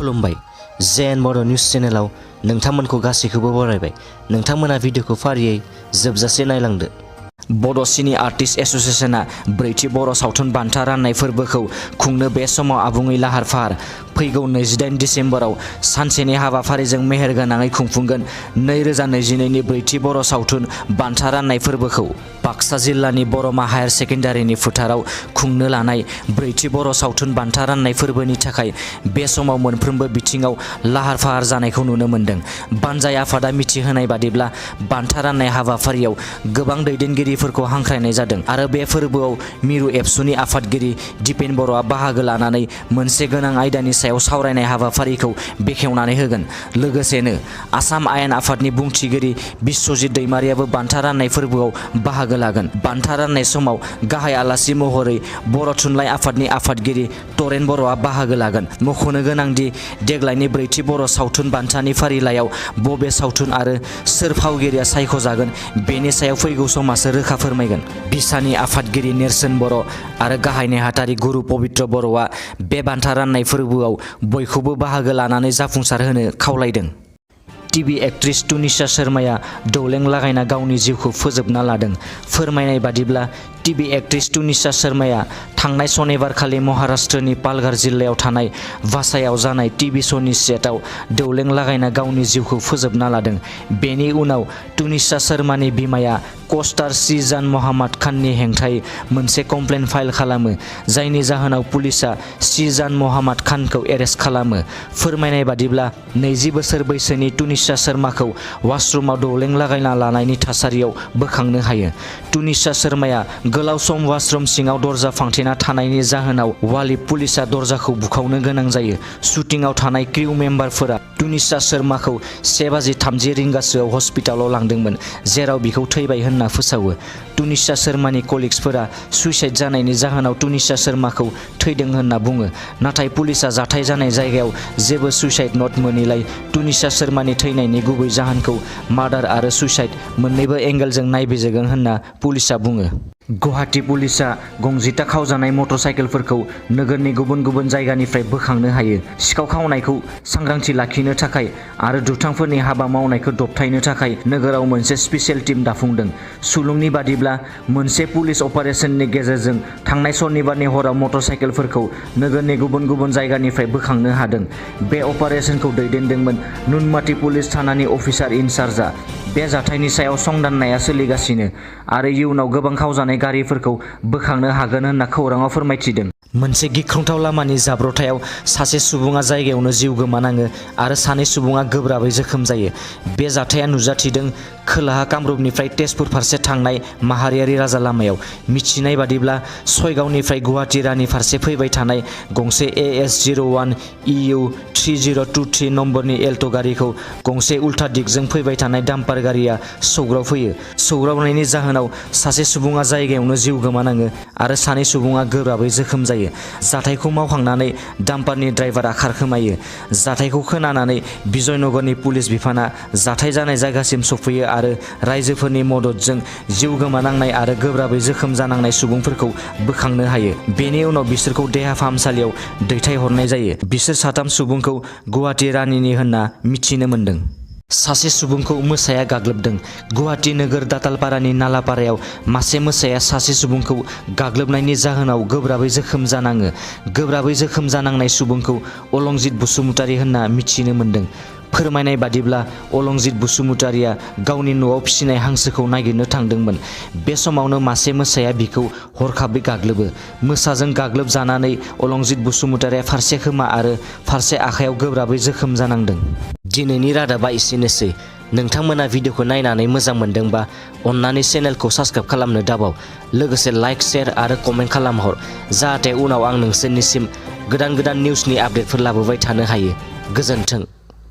खुलुमबाय जेन बड' निउज चेनेलाव नोंथांमोनखौ गासैखौबो बरायबाय। नोंथांमोना भिडिअखौ फारियै जोबजासे नायलांदो। बड' सिनि आर्टिस्ट एस'सिएशना ब्रैथि बर' सावथुन बान्था राननाय फोरबोखौ खुंनो बे समाव आबुङै लाहार फाहार। फैगौ 28 दिसेम्बराव सानसेनि हाबाफारिजों मेहेरगोनाङै खुंफुंगोन 2022 नि ब्रैथि बर' सावथुन बान्था राननाय फोरबोखौ। बाक्सा जिल्लानि बरमा हायार सेकेन्डारिनि फोथाराव खुंनो लानाय ब्रैथि बर' सावथुन बान्था राननाय फोरबोनि थाखाय बे समाव मोनफ्रोमबो बिथिङाव लाहार फाहार जानायखौ नुनो मोन्दों। बानजाय आफादा मिथिहोनाय बादिब्ला बान्था राननाय हाबाफारियाव गोबां दैदेनगिरिफोरखौ हांख्रायनाय जादों आरो बे फोरबोआव मिरु एबसुनि आफादगिरि दिपेन बर'आ बाहागो लानानै मोनसे गोनां आयदानि सायाव सावरायनाय हाबाफारिखौ बेखेवनानै होगोन। लोगोसेनो आसाम आयेन आफादनि बुंथिगिरि बिश्वजित दैमारियाबो बान्था राननाय फोरबोआव बाहागो लागोन। बान्था राननाय समाव गाहाय आलासि महरै बर' थुनलाइ आफादनि आफादगिरि तरेन बर'आ बाहागो लागोन। मख'नो गोनांदि देग्लायनि ब्रैथि बर' सावथुन बान्थानि फारिलाइयाव बबे सावथुन आरो सोर फावगिरिया सायख'जागोन बेनि सायाव फैगौ समासो रोखा फोरमायगोन। बिसानि आफादगिरि नेरसोन बर' आरो गाहाय नेहाथारि गुरु पबित्र बर'आ बे बान्था राननाय फोरबोआव बयखौबो बाहागो लानानै जाफुंसार होनो खावलायदों। टिभि एक्ट्रेस तुनिसा शर्माया दौलें लागायना गावनि जिउखौ फोजोबना लादों। फोरमायनाय बादिब्ला टिभि एक्ट्रेस तुनिसा शर्माया थांनाय सनिबारखालि महाराष्ट्रनि पालघर जिल्लायाव थानाय भासायाव जानाय टिभि श'नि सेटआव दौलें लागायना गावनि जिउखौ फोजोबना लादों। बेनि उनाव तुनिसा शर्मानि बिमाया कस्टार श्रीजान मोहाम्मद खाननि हेंथायै मोनसे कमप्लेन फाइल खालामो, जायनि जाहोनाव पुलिसआ श्रीजान मोहाम्मद खानखौ एरेस्ट खालामो। फोरमायनाय बादिब्ला 20 बोसोर बैसोनि तुनिसा शर्माखौ वाशरुमाव दौलें लागायना लानायनि थासारियाव बोखांनो हायो। तुनिसा शर्माया गोलाव सम वाशरुम सिङाव दरजा फांथेना थानायनि जाहोनाव वाली पुलिसआ दरजाखौ बुखावनो गोनां जायो। शुटिंआव थानाय क्रिउ मेम्बारफोरा तुनिसा शर्माखौ 1:30 रिंगासोआव हस्पिटालाव लांदोंमोन, जेराव बिखौ थैबाय होनना फोसावो। तुनिसा शर्मानि कलिग्सफोरा सुइसाइड जानायनि जाहोनाव तुनिसा शर्माखौ थैदों होनना बुङो, नाथाय पुलिसआ जाथाय जानाय जायगायाव जेबो सुइसाइड नोट मोनैलाय तुनिसा शर्मानि थैनायनि गुबै जाहोनखौ मार्डार आरो सुइसाइड मोन्नैबो एंगेलजों नायबिजिरगोन होनना पुलिसआ बुङो। गुवाहाटी पुलिसआ गंजिथा खावजानाय मटरसाइकेलफोरखौ नोगोरनि गुबुन गुबुन जायगानिफ्राय बोखांनो हायो। सिखाव खावनायखौ सांग्रांथि लाखिनो थाखाय आरो दुथांफोरनि हाबा मावनायखौ दबथायनो थाखाय नोगोराव मोनसे स्पेशेल टीम दाफुंदों। सुलुंनि बादिब्ला मोनसे पुलिस अपारेशननि गेजेरजों थांनाय सनिबारनि हराव मटरसाइकेलफोरखौ नोगोरनि गुबुन गुबुन जायगानिफ्राय बोखांनो हादों। बे अपारेशनखौ दैदेनदोंमोन नुनमाटी पुलिस थानानि अफिसार इनचार्जआ। बे जाथायनि सायाव संदाननाया सोलिगासिनो आरो इयुनाव गोबां खावजानाय गारिफोरखौ बोखांनो हागोन होनना खौरांआव फोरमायथिदों। मोनसे गिख्रंथाव लामानि जाब्रबथायाव सासे सुबुङा जायगायावनो जिउ गोमानाङो आरो सानै सुबुङा गोब्राबै जोखोम जायो। बे जाथाया नुजाथिदों खोलाहा कामरुपनिफ्राय तेजपुर फारसे थांनाय माहारियारि राजा लामायाव। मिथिनाय बादिब्ला सयगावनिफ्राय गुवाहाटी रानि फारसे फैबाय थानाय गंसे AS01 EU 3023 नम्बरनि एल्ट' गारिखौ गंसे उल्था दिगजों फैबाय थानाय डाम्पार गारिया सौग्रावफैयो। सौग्रावनायनि जाहोनाव सासे सुबुङा जायगायावनो जिउ गोमानाङो आरो सानै सुबुङा गोब्राबै जोखोम जायो। जाथायखौ मावखांनानै डाम्पारनि ड्राइभारआ खारखोमायो। जाथायखौ खोनानानै बिजयनगरनि पुलिस बिफाना जाथाय जानाय जायगासिम सफैयो आरो रायजोफोरनि मददजों जिउ गोमानांनाय आरो गोब्राबै जोखोम जानांनाय सुबुंफोरखौ बोखांनो हायो। बेनि उनाव बिसोरखौ देहा फाहामसालियाव दैथायहरनाय जायो। बिसोर साथाम सुबुंखौ गुवाहाटी रानिनि होनना मिथिनो मोन्दों। सासे सुबुंखौ मोसाया गाग्लोबदों। गुवाहाटी नोगोर दातालपारानि नालापारायाव मासे मोसाया सासे सुबुंखौ गाग्लोबनायनि जाहोनाव गोब्राबै जोखोम जानाङो। गोब्राबै जोखोम जानांनाय सुबुंखौ अलंजित बसुमतारी होनना मिथिनो मोन्दों। फोरमायनाय बादिब्ला अलंजित बसुमतारीया गावनि न'आव फिसिनाय हांसोखौ नागिरनो थांदोंमोन। बे समावनो मासे मोसाया बिखौ हरखाबै गाग्लोबो। मोसाजों गाग्लोबजानानै अलंजित बसुमतारीया फारसे खोमा आरो फारसे आखायाव गोब्राबै जोखोम जानांदों। दिनैनि रादाबा एसेनोसै। नोंथांमोना भिडिअखौ नायनानै मोजां मोनदोंबा अन्नानै चेनेलखौ साबस्क्राइब खालामनो दाबाव। लोगोसे लाइक, शेयार आरो कमेन्ट खालामहर, जाहाथे उनाव आं नोंसोरनिसिम गोदान निउसनि आपडेटफोर लाबोबाय थानो हायो। गोजोन्थों।